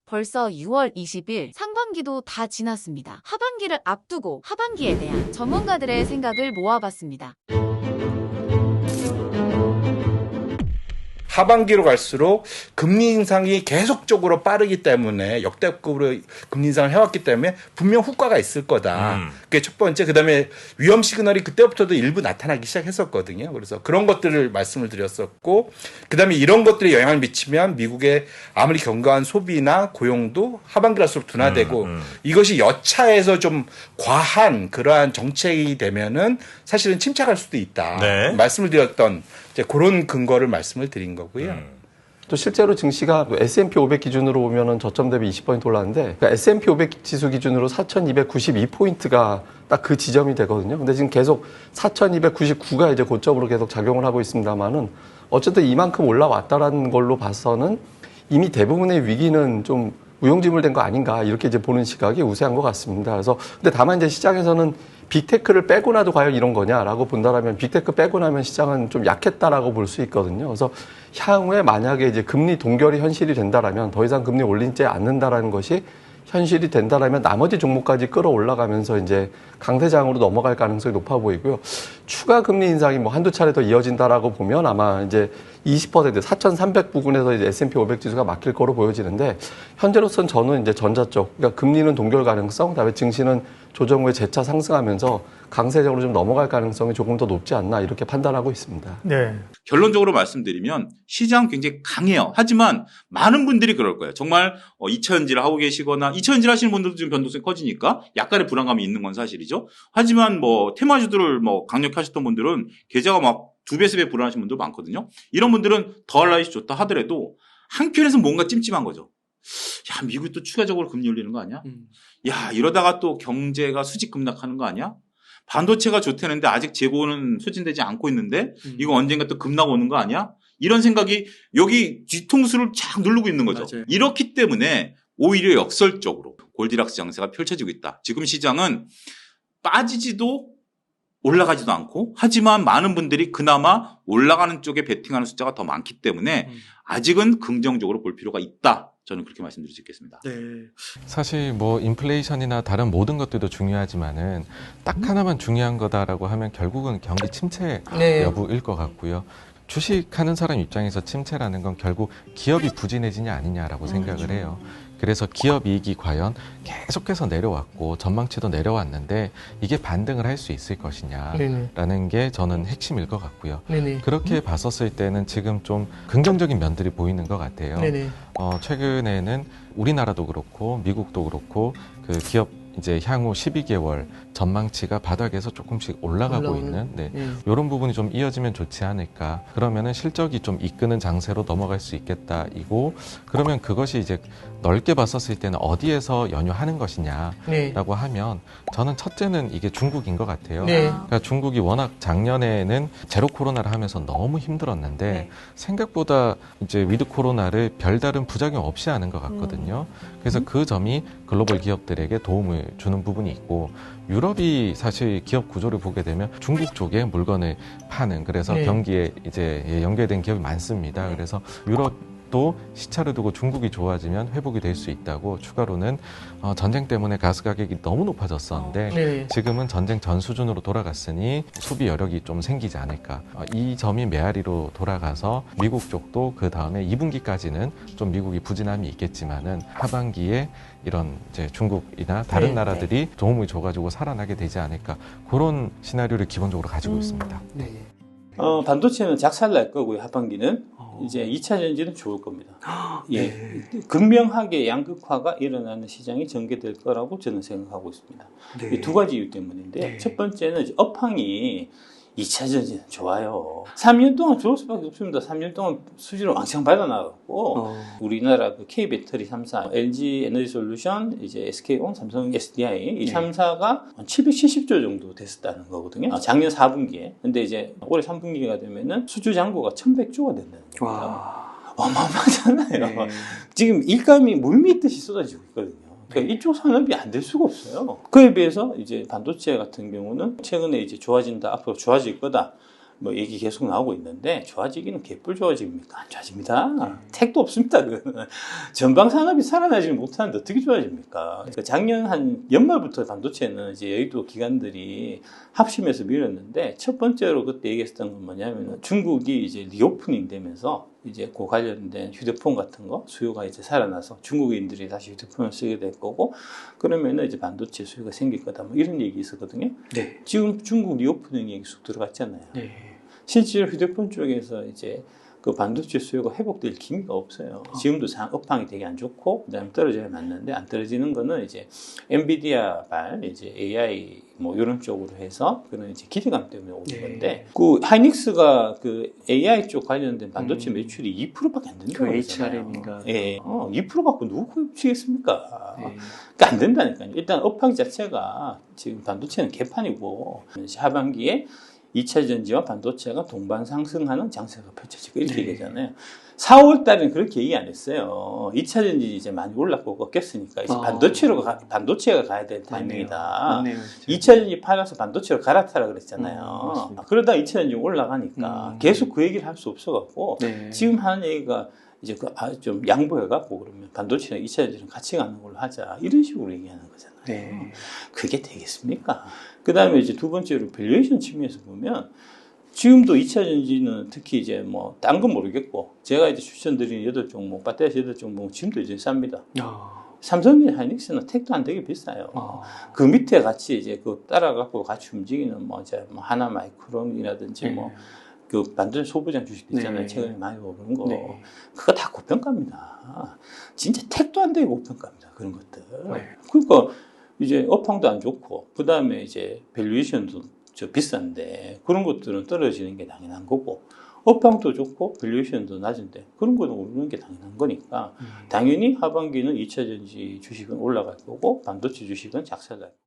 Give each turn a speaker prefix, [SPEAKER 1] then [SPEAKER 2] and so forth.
[SPEAKER 1] 벌써 6월 20일 상반기도 다 지났습니다. 하반기를 앞두고 하반기에 대한 전문가들의 생각을 모아봤습니다.
[SPEAKER 2] 하반기로 갈수록 금리 인상이 계속적으로 빠르기 때문에 역대급으로 금리 인상을 해왔기 때문에 분명 효과가 있을 거다. 그게 첫 번째. 그다음에 위험 시그널이 그때부터도 일부 나타나기 시작했었거든요. 그래서 그런 것들을 말씀을 드렸었고, 그다음에 이런 것들이 영향을 미치면 미국의 아무리 견고한 소비나 고용도 하반기 갈수록 둔화되고 이것이 여차해서 좀 과한 그러한 정책이 되면은 사실은 침착할 수도 있다.
[SPEAKER 3] 네.
[SPEAKER 2] 말씀을 드렸던 이제 그런 근거를 말씀을 드린 거고요.
[SPEAKER 4] 또 실제로 증시가 S&P 500 기준으로 보면은 저점 대비 20% 올랐는데, 그러니까 S&P 500 지수 기준으로 4,292포인트가 딱 그 지점이 되거든요. 근데 지금 계속 4,299가 이제 고점으로 계속 작용을 하고 있습니다만은 어쨌든 이만큼 올라왔다라는 걸로 봐서는 이미 대부분의 위기는 좀 무용지물된 거 아닌가 이렇게 이제 보는 시각이 우세한 것 같습니다. 그래서 근데 다만 이제 시장에서는 빅테크를 빼고 나도 과연 이런 거냐라고 본다라면 빅테크 빼고 나면 시장은 좀 약했다라고 볼 수 있거든요. 그래서 향후에 만약에 이제 금리 동결이 현실이 된다라면 더 이상 금리 올리지 않는다라는 것이 현실이 된다라면 나머지 종목까지 끌어올라가면서 이제 강세장으로 넘어갈 가능성이 높아 보이고요. 추가 금리 인상이 뭐 한두 차례 더 이어진다라고 보면 아마 이제 20% 4,300 부근에서 이제 S&P 500 지수가 막힐 거로 보여지는데, 현재로서는 저는 이제 전자 쪽, 그러니까 금리는 동결 가능성, 그다음에 증시는 조정 후에 재차 상승하면서 강세적으로 좀 넘어갈 가능성이 조금 더 높지 않나 이렇게 판단하고 있습니다.
[SPEAKER 5] 네.
[SPEAKER 6] 결론적으로 말씀드리면 시장 굉장히 강해요. 하지만 많은 분들이 그럴 거예요. 정말 2차 전지를 하고 계시거나 2차 전지를 하시는 분들도 좀 변동성이 커지니까 약간의 불안감이 있는 건 사실이죠. 하지만 뭐 테마주들을 뭐 강력히 하셨던 분들은 계좌가 막 2배, 3배 불안하신 분들 많거든요. 이런 분들은 더 할라이시 좋다 하더라도 한켠에서 뭔가 찜찜한 거죠. 야, 미국이 또 추가적으로 금리 올리는 거 아니야? 야, 이러다가 또 경제가 수직 급락하는 거 아니야? 반도체가 좋다는데 아직 재고는 소진되지 않고 있는데 이거 언젠가 또 급락 오는 거 아니야? 이런 생각이 여기 뒤통수를 쫙 누르고 있는 거죠.
[SPEAKER 5] 맞아요.
[SPEAKER 6] 이렇기 때문에 오히려 역설적으로 골디락스 장세가 펼쳐지고 있다. 지금 시장은 빠지지도 올라가지도 않고, 하지만 많은 분들이 그나마 올라가는 쪽에 베팅하는 숫자가 더 많기 때문에 아직은 긍정적으로 볼 필요가 있다. 저는 그렇게 말씀드릴 수 있겠습니다.
[SPEAKER 5] 네.
[SPEAKER 7] 사실 뭐 인플레이션이나 다른 모든 것들도 중요하지만은 딱 하나만 중요한 거다라고 하면 결국은 경기 침체
[SPEAKER 5] 네.
[SPEAKER 7] 여부일 것 같고요. 주식하는 사람 입장에서 침체라는 건 결국 기업이 부진해지냐 아니냐라고 생각을 해요. 그래서 기업 이익이 과연 계속해서 내려왔고 전망치도 내려왔는데 이게 반등을 할 수 있을 것이냐라는 게 저는 핵심일 것 같고요.
[SPEAKER 5] 네네.
[SPEAKER 7] 그렇게 봤었을 때는 지금 좀 긍정적인 면들이 보이는 것 같아요.
[SPEAKER 5] 네네.
[SPEAKER 7] 최근에는 우리나라도 그렇고 미국도 그렇고 그 기업 이제 향후 12개월 전망치가 바닥에서 조금씩 올라가고 있는 이런 부분이 좀 이어지면 좋지 않을까. 그러면은 실적이 좀 이끄는 장세로 넘어갈 수 있겠다. 이고 그러면 그것이 이제 넓게 봤었을 때는 어디에서 연유하는 것이냐라고 하면 저는 첫째는 이게 중국인 것 같아요.
[SPEAKER 5] 네.
[SPEAKER 7] 그러니까 중국이 워낙 작년에는 제로 코로나를 하면서 너무 힘들었는데 생각보다 이제 위드 코로나를 별다른 부작용 없이 하는 것 같거든요. 그래서 그 점이 글로벌 기업들에게 도움을 주는 부분이 있고, 유럽이 사실 기업 구조를 보게 되면 중국 쪽에 물건을 파는, 그래서 경기에 이제 연결된 기업이 많습니다. 그래서 유럽도 시차를 두고 중국이 좋아지면 회복이 될 수 있다고, 추가로는 전쟁 때문에 가스 가격이 너무 높아졌었는데 지금은 전쟁 전 수준으로 돌아갔으니 소비 여력이 좀 생기지 않을까. 이 점이 메아리로 돌아가서 미국 쪽도 그 다음에 2분기까지는 좀 미국이 부진함이 있겠지만은 하반기에 이런 이제 중국이나 다른 나라들이 도움을 줘가지고 살아나게 되지 않을까, 그런 시나리오를 기본적으로 가지고 있습니다.
[SPEAKER 5] 네.
[SPEAKER 8] 반도체는 작살날 거고요. 하반기는 이제 2차 전지는 좋을 겁니다. 예, 극명하게 양극화가 일어나는 시장이 전개될 거라고 저는 생각하고 있습니다. 이 두 가지 이유 때문인데요. 첫 번째는 이제 업황이 2차 전지는 좋아요. 3년 동안 좋을 수밖에 없습니다. 3년 동안 수주를 왕창 받아나갔고, 우리나라 그 K배터리 3사, LG 에너지 솔루션, 이제 SK온, 삼성 SDI, 이 3사가 770조 정도 됐었다는 거거든요. 작년 4분기에. 근데 이제 올해 3분기가 되면은 수주 잔고가 1100조가 된다는 거예요. 어마어마하잖아요. 지금 일감이 물밀듯이 쏟아지고 있거든요. 그러니까 이쪽 산업이 안 될 수가 없어요. 그에 비해서 이제 반도체 같은 경우는 최근에 이제 좋아진다, 앞으로 좋아질 거다. 뭐 얘기 계속 나오고 있는데 좋아지기는 개뿔 좋아집니까? 안 좋아집니다. 택도 없습니다. 그거는. 전방 산업이 살아나지 못하는데 어떻게 좋아집니까? 그러니까 작년 한 연말부터 반도체는 이제 여의도 기관들이 합심해서 밀었는데 첫 번째로 그때 얘기했던 건 뭐냐면 중국이 이제 리오프닝 되면서 이제 그 관련된 휴대폰 같은 거 수요가 이제 살아나서 중국인들이 다시 휴대폰을 쓰게 될 거고 그러면은 이제 반도체 수요가 생길 거다 뭐 이런 얘기 있었거든요.
[SPEAKER 3] 네.
[SPEAKER 8] 지금 중국 리오프닝 얘기 쑥 들어갔잖아요.
[SPEAKER 3] 네.
[SPEAKER 8] 실제로 휴대폰 쪽에서 이제 그 반도체 수요가 회복될 기미가 없어요. 지금도 업황이 되게 안 좋고 그다음에 떨어져야 맞는데 안 떨어지는 거는 이제 엔비디아발 이제 AI 뭐 이런 쪽으로 해서 그런 이제 기대감 때문에 오는
[SPEAKER 3] 네.
[SPEAKER 8] 건데 그 하이닉스가 그 AI 쪽 관련된 반도체 매출이 2%밖에 안 된다고
[SPEAKER 3] 그
[SPEAKER 8] 그러잖아요.
[SPEAKER 3] HRM인가?
[SPEAKER 8] 예, 2% 갖고 누구 고집치겠습니까?
[SPEAKER 3] 네.
[SPEAKER 8] 그러니까 안 된다니까요. 일단 업황 자체가 지금 반도체는 개판이고 하반기에 2차 전지와 반도체가 동반 상승하는 장세가 펼쳐지고 이렇게
[SPEAKER 3] 네.
[SPEAKER 8] 얘기하잖아요. 4월 달에는 그렇게 얘기 안 했어요. 2차 전지 이제 많이 올랐고 꺾였으니까 이제 반도체가 가야 될 타이밍이다.
[SPEAKER 3] 맞네요.
[SPEAKER 8] 2차 전지 팔아서 반도체로 갈아타라 그랬잖아요.
[SPEAKER 3] 맞습니다.
[SPEAKER 8] 그러다 2차 전지 올라가니까 계속 그 얘기를 할 수 없어갖고
[SPEAKER 3] 네.
[SPEAKER 8] 지금 하는 얘기가 이제 좀 양보해갖고 그러면 반도체랑 2차 전지랑 같이 가는 걸로 하자 이런 식으로 얘기하는 거잖아요.
[SPEAKER 3] 네.
[SPEAKER 8] 그게 되겠습니까? 그 다음에 이제 두 번째로 밸류에이션 측면에서 보면 지금도 2차 전지는 특히 이제 뭐 딴 건 모르겠고 제가 이제 추천드리는 8종목, 배터리 8종목 지금도 이제 쌉니다. 삼성과 하이닉스는 택도 안 되게 비싸요. 그 밑에 같이 이제 그 따라갖고 같이 움직이는 뭐 이제 뭐 하나 마이크론이라든지 뭐 그 반도체 소부장 주식도 있잖아요.
[SPEAKER 3] 네.
[SPEAKER 8] 최근에 많이 오르는 거.
[SPEAKER 3] 네.
[SPEAKER 8] 그거 다 고평가입니다. 진짜 택도 안 되게 고평가입니다. 그런 것들.
[SPEAKER 3] 네.
[SPEAKER 8] 그러니까 이제 업황도 안 좋고 그 다음에 이제 밸류에이션도 비싼데 그런 것들은 떨어지는 게 당연한 거고 업황도 좋고 밸류에이션도 낮은데 그런 거는 오르는 게 당연한 거니까 당연히 하반기는 2차 전지 주식은 올라갈 거고 반도체 주식은 작살날 거고